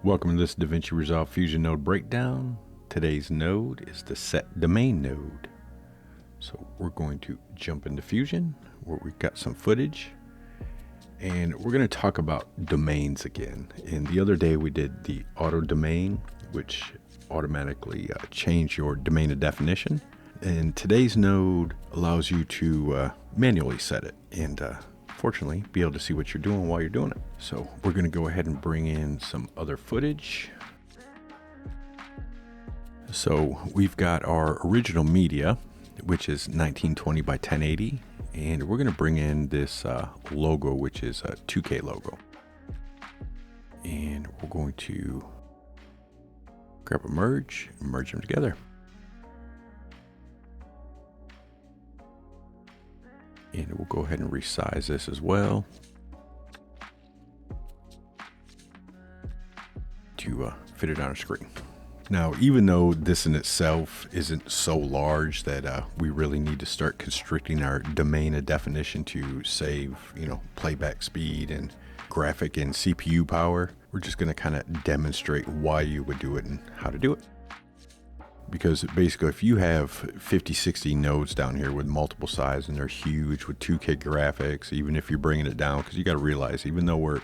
Welcome to this DaVinci Resolve Fusion node breakdown. Today's node is the set domain node. So we're going to jump into Fusion where we've got some footage and we're going to talk about domains again. And the other day we did the auto domain, which automatically changed your domain of definition. And today's node allows you to manually set it and fortunately be able to see what you're doing while you're doing it. So we're going to go ahead and bring in some other footage. So we've got our original media, which is 1920 by 1080, and we're going to bring in this logo, which is a 2K logo. And we're going to grab a merge and merge them together. And we'll go ahead and resize this as well to fit it on our screen. Now, even though this in itself isn't so large that we really need to start constricting our domain of definition to save, playback speed and graphic and CPU power, we're just going to kind of demonstrate why you would do it and how to do it. Because basically, if you have 50, 60 nodes down here with multiple sizes and they're huge with 2K graphics, even if you're bringing it down, because you got to realize, even though we're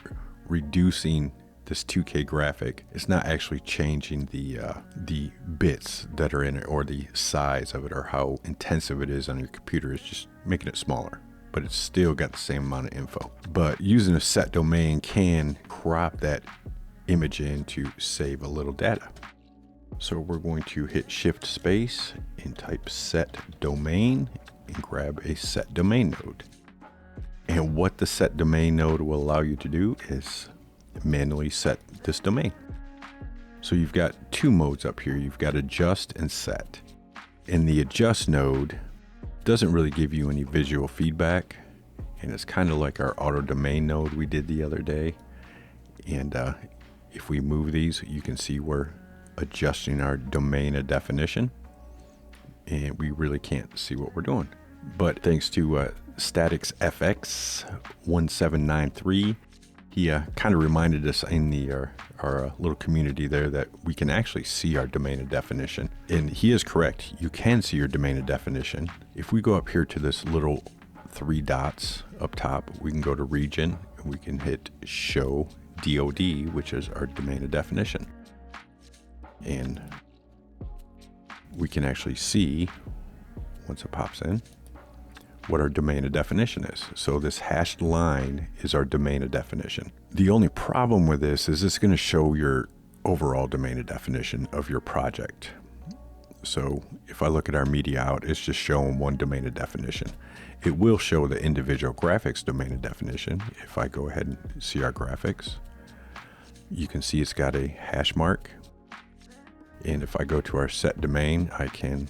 reducing this 2K graphic, it's not actually changing the bits that are in it or the size of it or how intensive it is on your computer. It's just making it smaller, but it's still got the same amount of info. But using a set domain can crop that image in to save a little data. So we're going to hit Shift Space and type set domain and grab a set domain node. And what the set domain node will allow you to do is manually set this domain. So you've got two modes up here. You've got adjust and set. And the adjust node doesn't really give you any visual feedback. And it's kind of like our auto domain node we did the other day. And if we move these, you can see we're adjusting our domain of definition, and we really can't see what we're doing. But thanks to Statics FX 1793, he kind of reminded us in the our little community there that we can actually see our domain of definition. And he is correct. You can see your domain of definition. If we go up here to this little three dots up top, we can go to region and we can hit show DOD, which is our domain of definition. And we can actually see, once it pops in, what our domain of definition is. So this hashed line is our domain of definition. The only problem with this is it's going to show your overall domain of definition of your project. So if I look at our media out, it's just showing one domain of definition. It will show the individual graphics domain of definition. If I go ahead and see our graphics, you can see it's got a hash mark. And if I go to our set domain, I can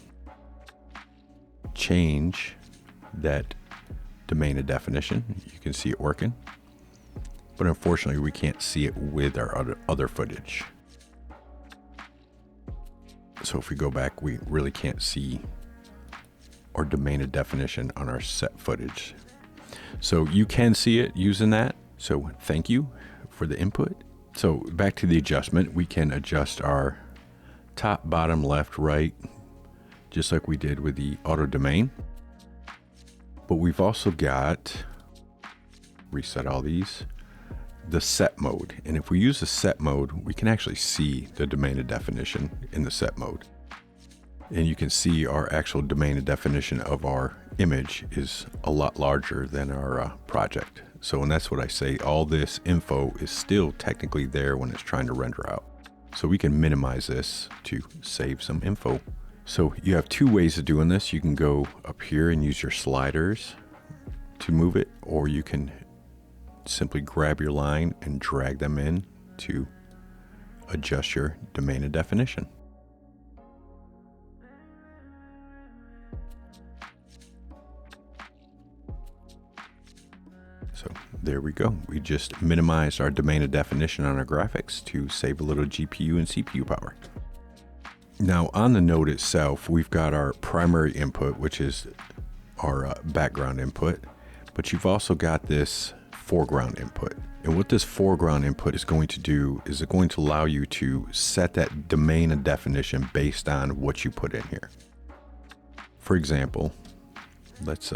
change that domain of definition. You can see it working, but unfortunately we can't see it with our other footage. So if we go back, we really can't see our domain of definition on our set footage. So you can see it using that. So thank you for the input. So back to the adjustment, we can adjust our top, bottom, left, right, just like we did with the auto domain. But we've also got, reset all these, the set mode. And if we use the set mode, we can actually see the domain of definition in the set mode. And you can see our actual domain of definition of our image is a lot larger than our project. So, and that's what I say, all this info is still technically there when it's trying to render out. So we can minimize this to save some info. So you have two ways of doing this. You can go up here and use your sliders to move it, or you can simply grab your line and drag them in to adjust your domain of definition. So there we go. We just minimized our domain of definition on our graphics to save a little GPU and CPU power. Now on the node itself, we've got our primary input, which is our background input, but you've also got this foreground input. And what this foreground input is going to do is it's going to allow you to set that domain and definition based on what you put in here. For example, let's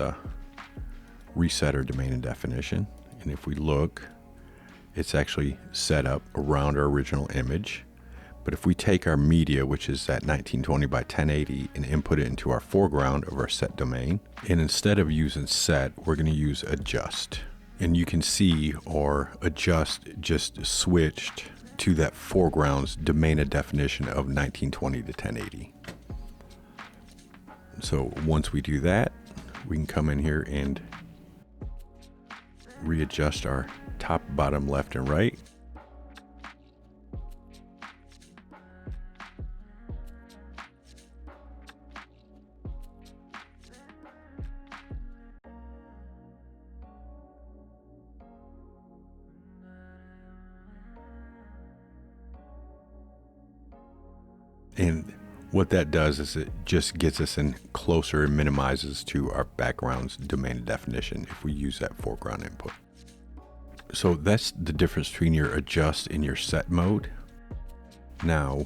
reset our domain and definition. And if we look, it's actually set up around our original image. But if we take our media, which is that 1920 by 1080, and input it into our foreground of our set domain, and instead of using set, we're going to use adjust. And you can see our adjust just switched to that foreground's domain and definition of 1920 to 1080. So once we do that, we can come in here and readjust our top, bottom, left, and right. And what that does is it just gets us in closer and minimizes to our background's domain and definition if we use that foreground input. So that's the difference between your adjust and your set mode. Now,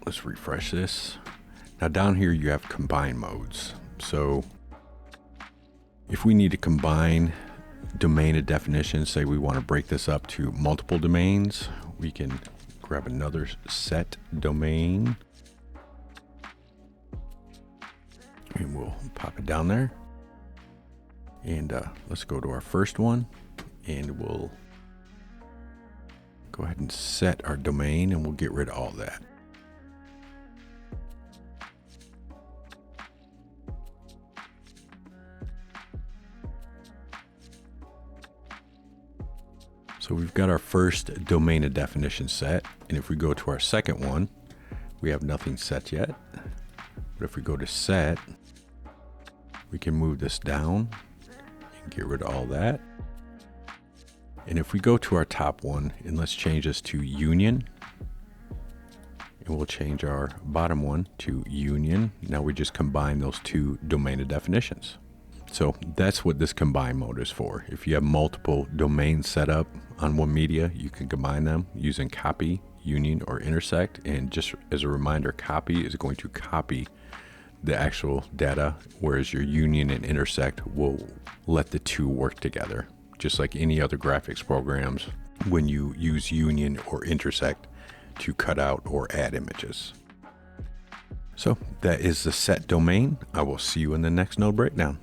let's refresh this. Now down here you have combine modes. So if we need to combine domain and definition, say we want to break this up to multiple domains, we can grab another set domain and we'll pop it down there. And let's go to our first one and we'll go ahead and set our domain and we'll get rid of all that. So we've got our first domain and definition set, and if we go to our second one, we have nothing set yet. But if we go to set, we can move this down and get rid of all that. And if we go to our top one, and let's change this to union, and we'll change our bottom one to union. Now we just combine those two domain and definitions. So that's what this combine mode is for. If you have multiple domains set up on one media, you can combine them using copy, union, or intersect. And just as a reminder, copy is going to copy the actual data, whereas your union and intersect will let the two work together. Just like any other graphics programs, when you use union or intersect to cut out or add images. So that is the set domain. I will see you in the next node breakdown.